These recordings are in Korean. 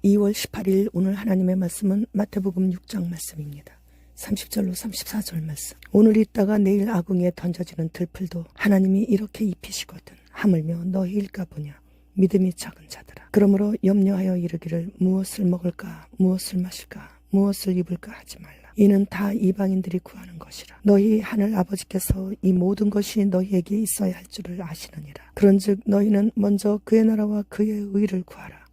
2월 18일 오늘 하나님의 말씀은 마태복음 6장 말씀입니다. 30절로 34절 말씀. 오늘 있다가 내일 아궁이에 던져지는 들풀도 하나님이 이렇게 입히시거든 하물며 너희일까 보냐. 믿음이 작은 자들아. 그러므로 염려하여 이르기를 무엇을 먹을까 무엇을 마실까 무엇을 입을까 하지 말라. 이는 다 이방인들이 구하는 것이라. 너희 하늘 아버지께서 이 모든 것이 너희에게 있어야 할 줄을 아시느니라. 그런즉 너희는 먼저 그의 나라와 그의 의를 구하라.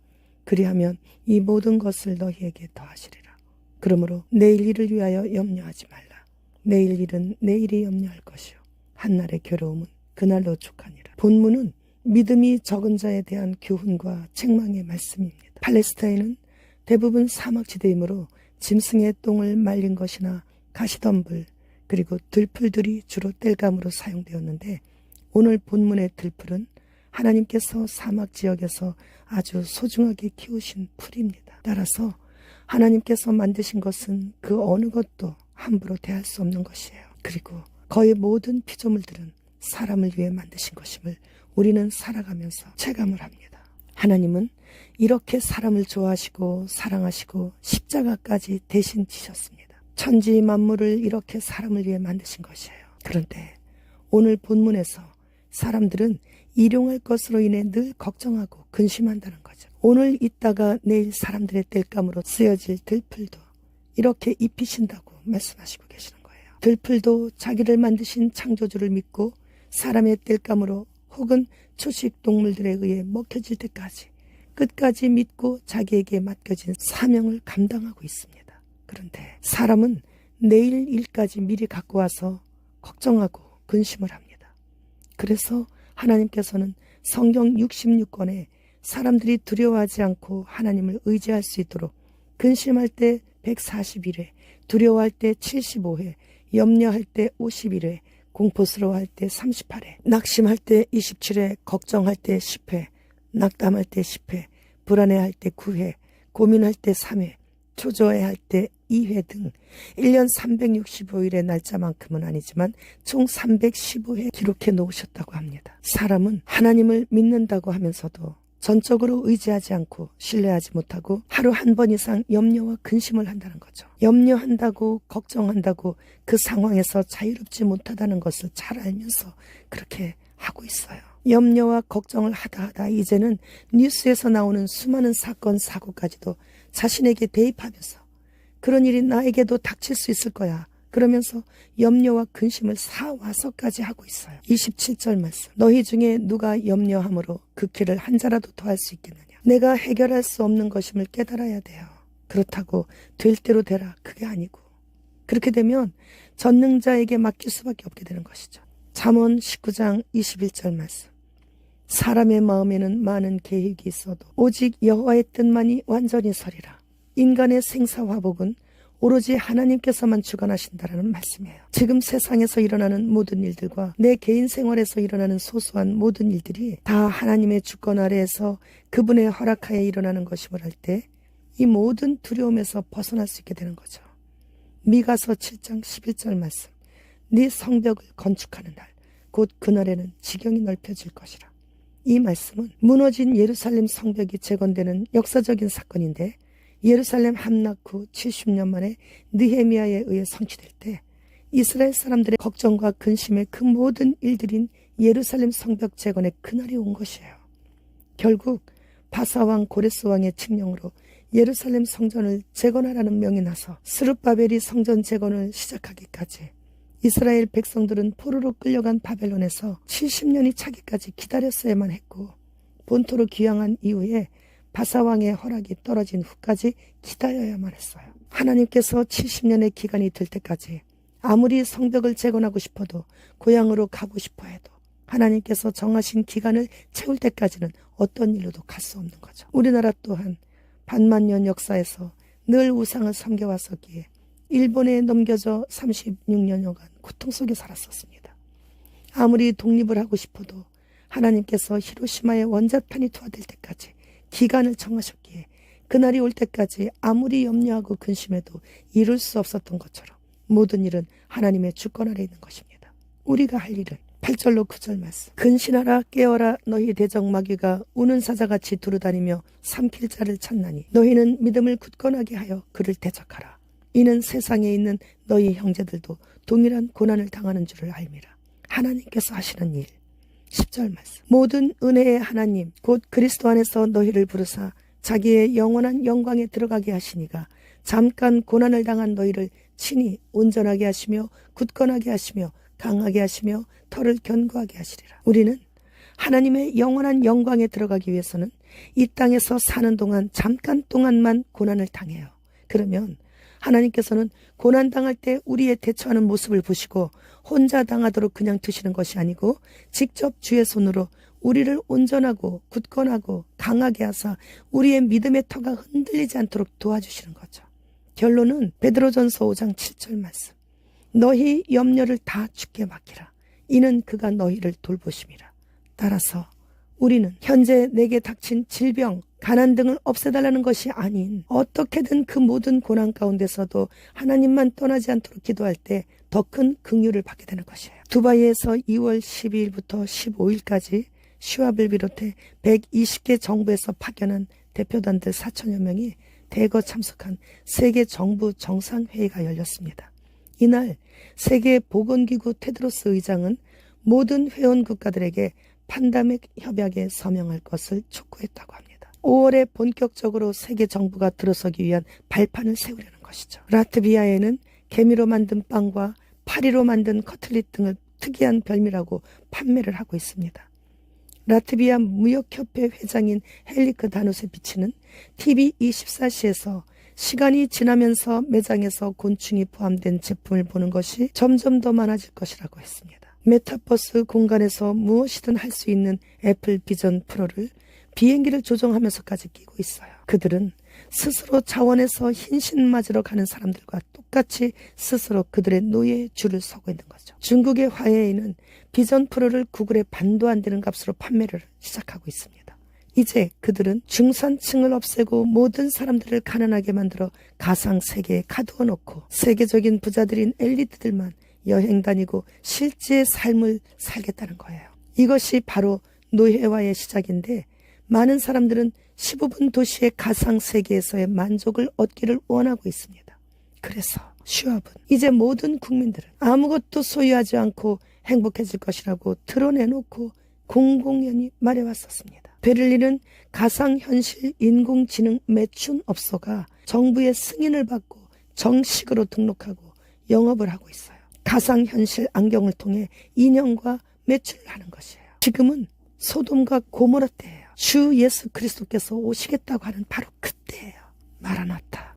그리하면 이 모든 것을 너희에게 더하시리라. 그러므로 내일 일을 위하여 염려하지 말라. 내일 일은 내일이 염려할 것이요 한날의 괴로움은 그날로 족하니라. 본문은 믿음이 적은 자에 대한 교훈과 책망의 말씀입니다. 팔레스타인은 대부분 사막지대이므로 짐승의 똥을 말린 것이나 가시덤불 그리고 들풀들이 주로 땔감으로 사용되었는데, 오늘 본문의 들풀은 하나님께서 사막 지역에서 아주 소중하게 키우신 풀입니다. 따라서 하나님께서 만드신 것은 그 어느 것도 함부로 대할 수 없는 것이에요. 그리고 거의 모든 피조물들은 사람을 위해 만드신 것임을 우리는 살아가면서 체감을 합니다. 하나님은 이렇게 사람을 좋아하시고 사랑하시고 십자가까지 대신 지셨습니다. 천지 만물을 이렇게 사람을 위해 만드신 것이에요. 그런데 오늘 본문에서 사람들은 일용할 것으로 인해 늘 걱정하고 근심한다는 거죠. 오늘 있다가 내일 사람들의 땔감으로 쓰여질 들풀도 이렇게 입히신다고 말씀하시고 계시는 거예요. 들풀도 자기를 만드신 창조주를 믿고 사람의 땔감으로 혹은 초식 동물들에 의해 먹혀질 때까지 끝까지 믿고 자기에게 맡겨진 사명을 감당하고 있습니다. 그런데 사람은 내일 일까지 미리 갖고 와서 걱정하고 근심을 합니다. 그래서 하나님께서는 성경 66권에 사람들이 두려워하지 않고 하나님을 의지할 수 있도록 근심할 때 141회, 두려워할 때 75회, 염려할 때 51회, 공포스러워할 때 38회, 낙심할 때 27회, 걱정할 때 10회, 낙담할 때 10회, 불안해할 때 9회, 고민할 때 3회, 초조해할 때 2회 등 1년 365일의 날짜만큼은 아니지만 총 315회 기록해 놓으셨다고 합니다. 사람은 하나님을 믿는다고 하면서도 전적으로 의지하지 않고 신뢰하지 못하고 하루 한 번 이상 염려와 근심을 한다는 거죠. 염려한다고 걱정한다고 그 상황에서 자유롭지 못하다는 것을 잘 알면서 그렇게 하고 있어요. 염려와 걱정을 하다 이제는 뉴스에서 나오는 수많은 사건 사고까지도 자신에게 대입하면서 그런 일이 나에게도 닥칠 수 있을 거야 그러면서 염려와 근심을 사와서까지 하고 있어요. 27절 말씀. 너희 중에 누가 염려함으로 그 길을 한 자라도 더할 수 있겠느냐. 내가 해결할 수 없는 것임을 깨달아야 돼요. 그렇다고 될 대로 되라 그게 아니고, 그렇게 되면 전능자에게 맡길 수밖에 없게 되는 것이죠. 잠언 19장 21절 말씀. 사람의 마음에는 많은 계획이 있어도 오직 여호와의 뜻만이 완전히 서리라. 인간의 생사화복은 오로지 하나님께서만 주관하신다라는 말씀이에요. 지금 세상에서 일어나는 모든 일들과 내 개인 생활에서 일어나는 소소한 모든 일들이 다 하나님의 주권 아래에서 그분의 허락하에 일어나는 것임을 알 때 이 모든 두려움에서 벗어날 수 있게 되는 거죠. 미가서 7장 11절 말씀. 네 성벽을 건축하는 날 곧 그날에는 지경이 넓혀질 것이라. 이 말씀은 무너진 예루살렘 성벽이 재건되는 역사적인 사건인데, 예루살렘 함락 후 70년 만에 느헤미야에 의해 성취될 때 이스라엘 사람들의 걱정과 근심의 그 모든 일들인 예루살렘 성벽 재건의 그날이 온 것이에요. 결국 바사왕 고레스 왕의 칙령으로 예루살렘 성전을 재건하라는 명이 나서 스룹바벨이 성전 재건을 시작하기까지 이스라엘 백성들은 포로로 끌려간 바벨론에서 70년이 차기까지 기다렸어야만 했고, 본토로 귀향한 이후에 바사왕의 허락이 떨어진 후까지 기다려야만 했어요. 하나님께서 70년의 기간이 들 때까지 아무리 성벽을 재건하고 싶어도 고향으로 가고 싶어 해도 하나님께서 정하신 기간을 채울 때까지는 어떤 일로도 갈 수 없는 거죠. 우리나라 또한 반만년 역사에서 늘 우상을 섬겨왔었기에 일본에 넘겨져 36년여간 고통 속에 살았었습니다. 아무리 독립을 하고 싶어도 하나님께서 히로시마의 원자탄이 투하될 때까지 기간을 정하셨기에 그날이 올 때까지 아무리 염려하고 근심해도 이룰 수 없었던 것처럼 모든 일은 하나님의 주권 아래 있는 것입니다. 우리가 할 일은 8절로 9절 말씀. 근신하라 깨어라 너희 대적 마귀가 우는 사자같이 두루다니며 삼킬 자를 찾나니 너희는 믿음을 굳건하게 하여 그를 대적하라. 이는 세상에 있는 너희 형제들도 동일한 고난을 당하는 줄을 알미라. 하나님께서 하시는 일. 10절 말씀. 모든 은혜의 하나님 곧 그리스도 안에서 너희를 부르사 자기의 영원한 영광에 들어가게 하시니가 잠깐 고난을 당한 너희를 친히 온전하게 하시며 굳건하게 하시며 강하게 하시며 털을 견고하게 하시리라. 우리는 하나님의 영원한 영광에 들어가기 위해서는 이 땅에서 사는 동안 잠깐 동안만 고난을 당해요. 그러면 하나님께서는 고난당할 때 우리의 대처하는 모습을 보시고 혼자 당하도록 그냥 두시는 것이 아니고 직접 주의 손으로 우리를 온전하고 굳건하고 강하게 하사 우리의 믿음의 터가 흔들리지 않도록 도와주시는 거죠. 결론은 베드로전서 5장 7절 말씀. 너희 염려를 다 주께 맡기라. 이는 그가 너희를 돌보심이라. 따라서 우리는 현재 내게 닥친 질병, 가난 등을 없애달라는 것이 아닌 어떻게든 그 모든 고난 가운데서도 하나님만 떠나지 않도록 기도할 때 더 큰 긍휼을 받게 되는 것이에요. 두바이에서 2월 12일부터 15일까지 시합을 비롯해 120개 정부에서 파견한 대표단들 4천여 명이 대거 참석한 세계 정부 정상회의가 열렸습니다. 이날 세계보건기구 테드로스 의장은 모든 회원 국가들에게 팬데믹 협약에 서명할 것을 촉구했다고 합니다. 5월에 본격적으로 세계 정부가 들어서기 위한 발판을 세우려는 것이죠. 라트비아에는 개미로 만든 빵과 파리로 만든 커틀릿 등을 특이한 별미라고 판매를 하고 있습니다. 라트비아 무역협회 회장인 헬리크 다누세비치는 TV24시에서 시간이 지나면서 매장에서 곤충이 포함된 제품을 보는 것이 점점 더 많아질 것이라고 했습니다. 메타버스 공간에서 무엇이든 할 수 있는 애플 비전 프로를 비행기를 조종하면서까지 끼고 있어요. 그들은 스스로 자원에서 흰신 맞으러 가는 사람들과 똑같이 스스로 그들의 노예의 줄을 서고 있는 거죠. 중국의 화웨이는 비전 프로를 구글에 반도 안 되는 값으로 판매를 시작하고 있습니다. 이제 그들은 중산층을 없애고 모든 사람들을 가난하게 만들어 가상 세계에 가두어 놓고 세계적인 부자들인 엘리트들만 여행 다니고 실제 삶을 살겠다는 거예요. 이것이 바로 노예화의 시작인데 많은 사람들은 15분 도시의 가상 세계에서의 만족을 얻기를 원하고 있습니다. 그래서 슈왑은 이제 모든 국민들은 아무것도 소유하지 않고 행복해질 것이라고 드러내놓고 공공연히 말해왔었습니다. 베를린은 가상현실 인공지능 매춘업소가 정부의 승인을 받고 정식으로 등록하고 영업을 하고 있어요. 가상현실 안경을 통해 인형과 매출을 하는 것이에요. 지금은 소돔과 고모라 때예요. 주 예수 그리스도께서 오시겠다고 하는 바로 그때예요. 마라나타.